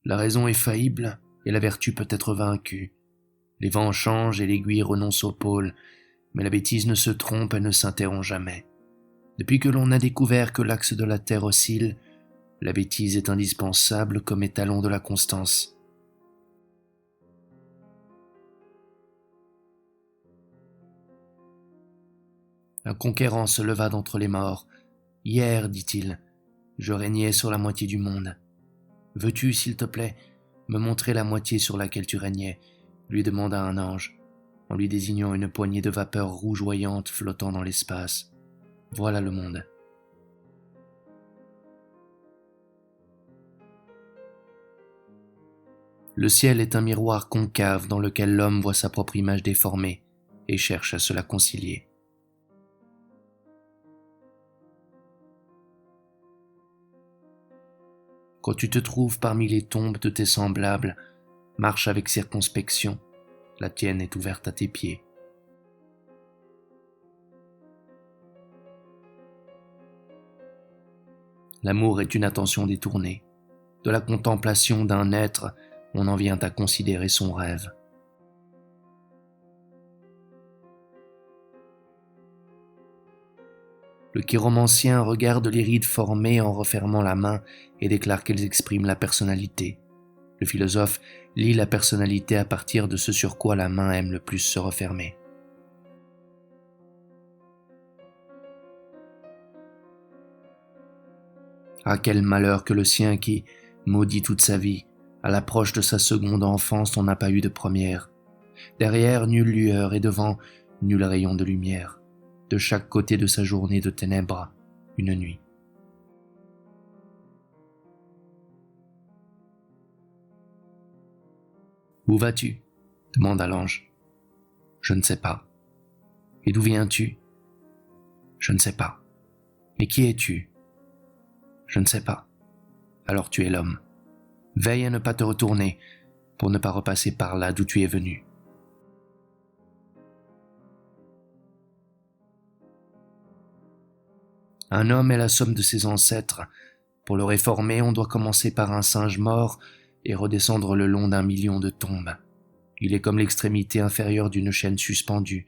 La raison est faillible et la vertu peut être vaincue. Les vents changent et l'aiguille renonce au pôle, mais la bêtise ne se trompe et ne s'interrompt jamais. Depuis que l'on a découvert que l'axe de la Terre oscille, la bêtise est indispensable comme étalon de la constance. Un conquérant se leva d'entre les morts. « Hier, dit-il, je régnais sur la moitié du monde. Veux-tu, s'il te plaît, me montrer la moitié sur laquelle tu régnais ?» lui demanda un ange, en lui désignant une poignée de vapeurs rougeoyantes flottant dans l'espace. « Voilà le monde. » Le ciel est un miroir concave dans lequel l'homme voit sa propre image déformée et cherche à se la concilier. Quand tu te trouves parmi les tombes de tes semblables, marche avec circonspection, la tienne est ouverte à tes pieds. L'amour est une attention détournée. De la contemplation d'un être, on en vient à considérer son rêve. Le chiromancien regarde les rides formées en refermant la main et déclare qu'elles expriment la personnalité. Le philosophe lit la personnalité à partir de ce sur quoi la main aime le plus se refermer. Ah, quel malheur que le sien qui, maudit toute sa vie, à l'approche de sa seconde enfance, n'en a pas eu de première. Derrière, nulle lueur et devant, nul rayon de lumière. De chaque côté de sa journée de ténèbres, une nuit. « Où vas-tu » demanda l'ange. « Je ne sais pas. »« Et d'où viens-tu » ?« Je ne sais pas. »« Mais qui es-tu » ?« Je ne sais pas. »« Alors tu es l'homme. Veille à ne pas te retourner, pour ne pas repasser par là d'où tu es venu. » Un homme est la somme de ses ancêtres. Pour le réformer, on doit commencer par un singe mort et redescendre le long d'1 million de tombes. Il est comme l'extrémité inférieure d'une chaîne suspendue.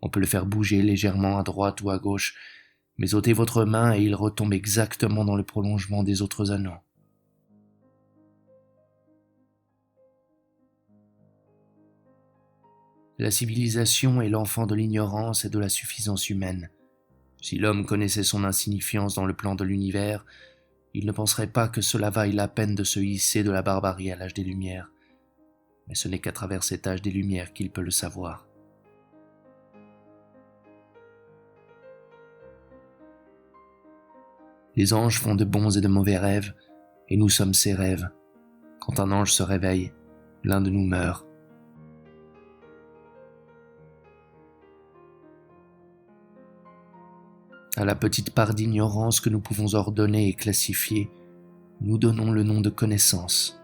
On peut le faire bouger légèrement à droite ou à gauche, mais ôtez votre main et il retombe exactement dans le prolongement des autres anneaux. La civilisation est l'enfant de l'ignorance et de la suffisance humaine. Si l'homme connaissait son insignifiance dans le plan de l'univers, il ne penserait pas que cela vaille la peine de se hisser de la barbarie à l'âge des Lumières. Mais ce n'est qu'à travers cet âge des Lumières qu'il peut le savoir. Les anges font de bons et de mauvais rêves, et nous sommes ces rêves. Quand un ange se réveille, l'un de nous meurt. À la petite part d'ignorance que nous pouvons ordonner et classifier, nous donnons le nom de connaissance.